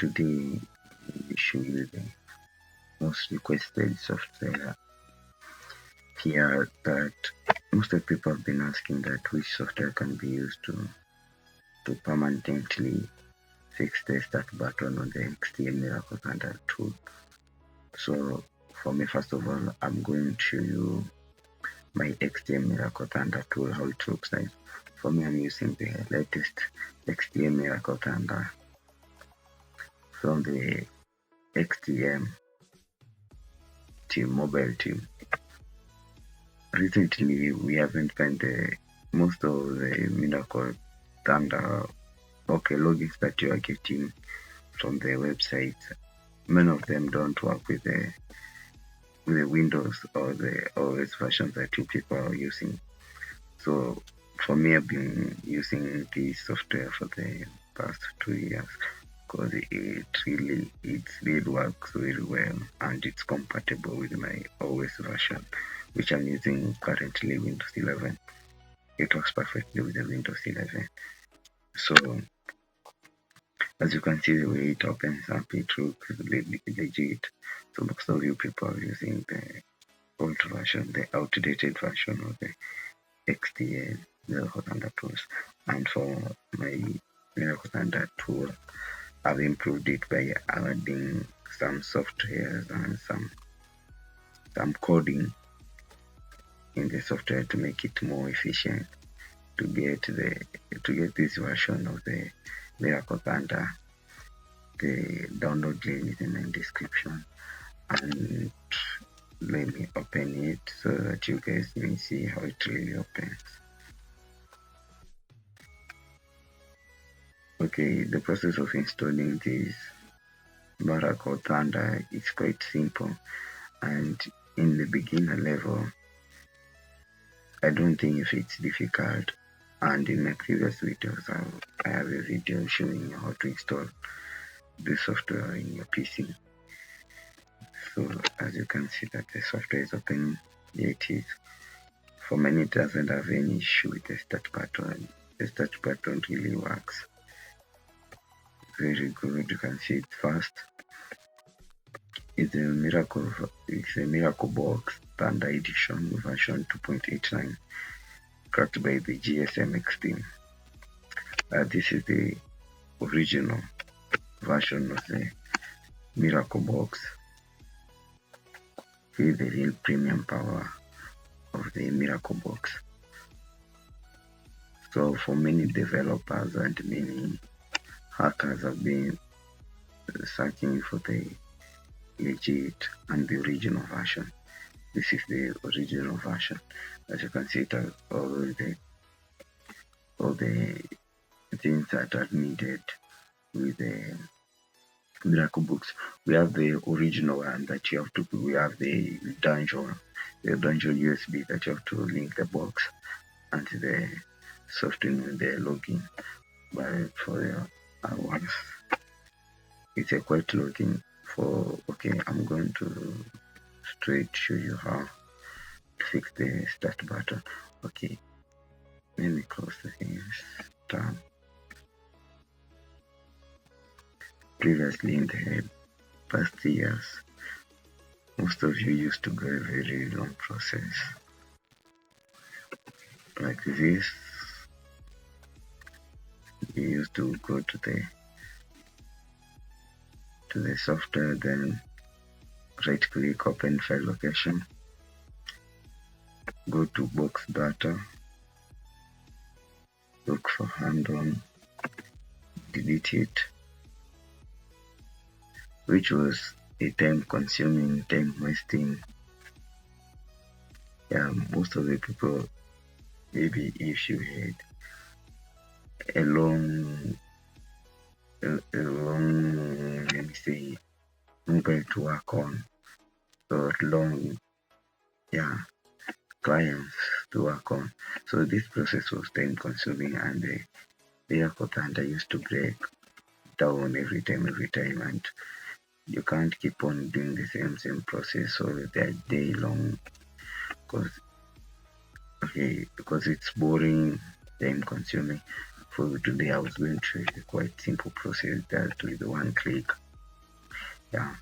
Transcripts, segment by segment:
today we show you the most requested software here that most of the people have been asking, that which software can be used to permanently fix the start button on the XDA Miracle Thunder tool. So for me, first of all, I'm going to show you my XDA Miracle Thunder tool, how it looks like. For me, I'm using the latest XDA Miracle Thunder from the XDM team, mobile team. Recently, we haven't found most of the Miracle Thunder logins that you are getting from the website. Many of them don't work with the Windows or the OS versions that you people are using. So for me, I've been using this software for the past 2 years because it really works very well, and it's compatible with my OS version, which I'm using currently, Windows 11. It works perfectly with the Windows 11. So as you can see, the way it opens up, it looks legit. So most of you people are using the old version, the outdated version of the XDA Miracle Thunder tools. And for my Miracle Thunder tool, I've improved it by adding some software and some coding in the software to make it more efficient to get this version of the Miracle Thunder. The download link is in the description, and let me open it so that you guys may see how it really opens. Okay, the process of installing this Miracle Thunder is quite simple, and in the beginner level, I don't think if it's difficult. And in my previous videos, I have a video showing you how to install the software in your PC. So as you can see that the software is opening. Here it is. For many, it doesn't have any issue with the start button. The start button really works very good. You can see it fast. It's a Miracle Box Thunder Edition version 2.89, cracked by the GSMX team. This is the original version of the Miracle Box with the real premium power of the Miracle Box. So for many developers and many hackers have been searching for the legit and the original version. This is the original version. As you can see, it has all the things that are needed with the Miracle Box. We have the original one that you have to. We have the dungeon USB that you have to link the box and the software with the login. But for ours, it's a quite login for. Okay, I'm going to straight show you how to fix the start button. Okay, let me close this tab. Previously, in the past years, most of you used to go a very long process like this. You used to go to the software, then right click, open file location, go to box data, look for hand-on, delete it, which was a time-consuming, time-wasting. Yeah, most of the people, maybe if you had a long, let me say, mobile to work on, or long, clients to work on. So this process was time-consuming, and the Miracle Thunder used to break down every time, and you can't keep on doing the same process all the day long, because it's boring, time consuming. For today, I was going through a quite simple process that with one click, yeah,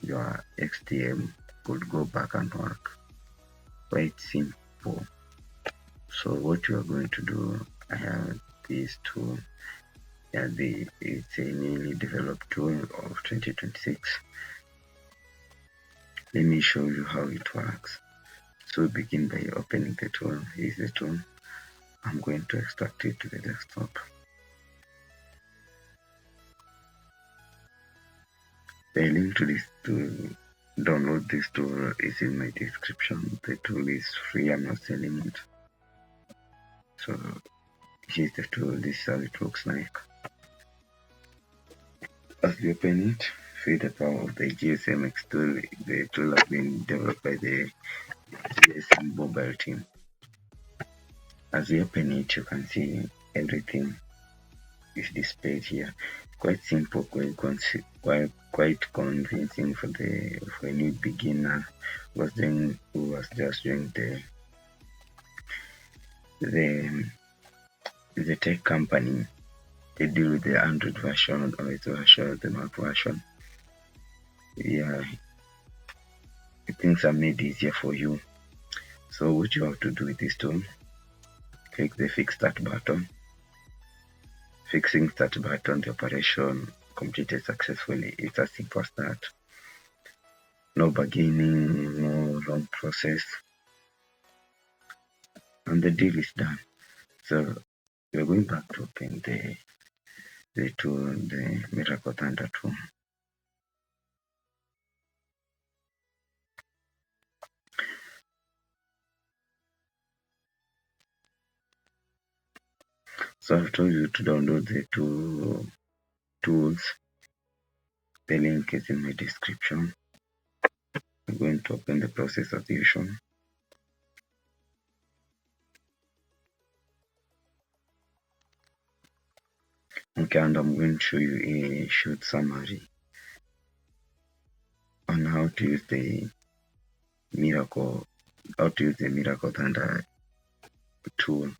your XTM could go back and work. Quite simple. So what you are going to do, I have these two. Yeah, it's a newly developed tool of 2026. Let me show you how it works. So begin by opening the tool. Here's the tool. I'm going to extract it to the desktop. The link to download this tool is in my description. The tool is free, I'm not selling it. So here's the tool, this is how it looks like. As you open it, feel the power of the GSMX tool. The tool has been developed by the GSM mobile team. As you open it, you can see everything is displayed here. Quite simple, quite convincing for a new beginner who was just doing the tech company. They deal with the Android version or its version, the Mac version. Yeah, things are made easier for you. So what you have to do with this tool, click the fix start button. Fixing start button, the operation completed successfully. It's as simple as that. No bargaining, no long process, and the deal is done. So we're going back to open the tool, the Miracle Thunder tool. So I've told you to download the two tools. The link is in my description. I'm going to open the process as usual. Okay, and I'm going to show you a short summary on how to use the Miracle Thunder tool.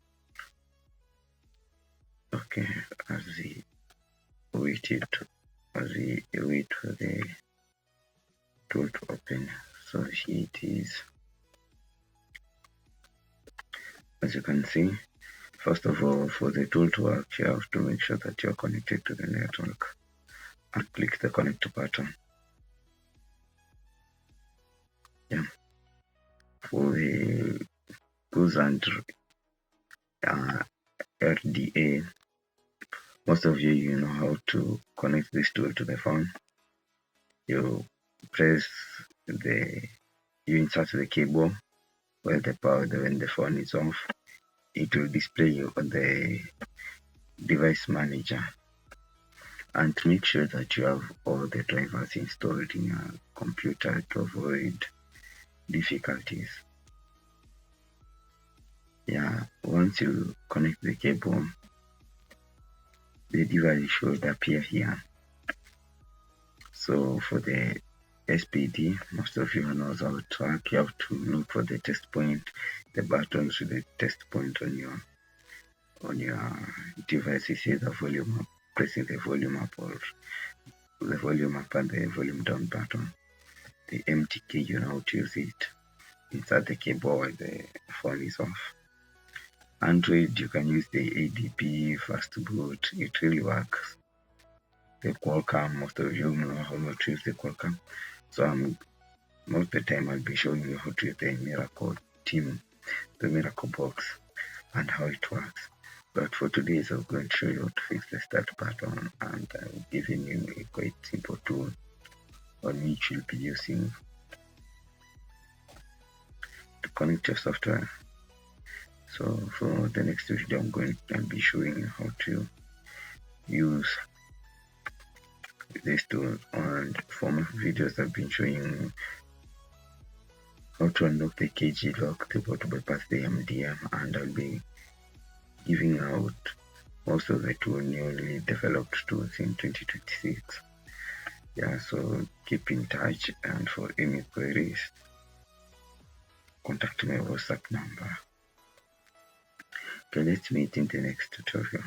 Okay, as we wait for the tool to open. So here it is. As you can see, first of all, for the tool to work, you have to make sure that you're connected to the network and click the connect button. Yeah. For the goose and RDA, most of you know how to connect this tool to the phone. You insert the cable when the phone is off. It will display you on the device manager, and make sure that you have all the drivers installed in your computer to avoid difficulties. Yeah, once you connect the cable, the device should appear here. So for the SPD, most of you know how to work. You have to look for the test point, the buttons with the test point on your device. You see the volume up, pressing the volume up or the volume up and the volume down button. The MTK, you know how to use it. Insert the cable while the phone is off. Android, you can use the ADP fast boot. It really works. The Qualcomm, most of you know how to use the Qualcomm. So most of the time I'll be showing you how to use the Miracle team, the Miracle box, and how it works. But for today, I'm going to show you how to fix the start button, and I'm giving you a quite simple tool on which you'll be using to connect your software. So for the next video, I'll be showing you how to use this tool, and for my videos I've been showing you how to unlock the KG lock, the boot bypass the MDM, and I'll be giving out most of the two newly developed tools in 2026. Yeah, so keep in touch, and for any queries, contact my WhatsApp number. Okay, let's meet in the next tutorial.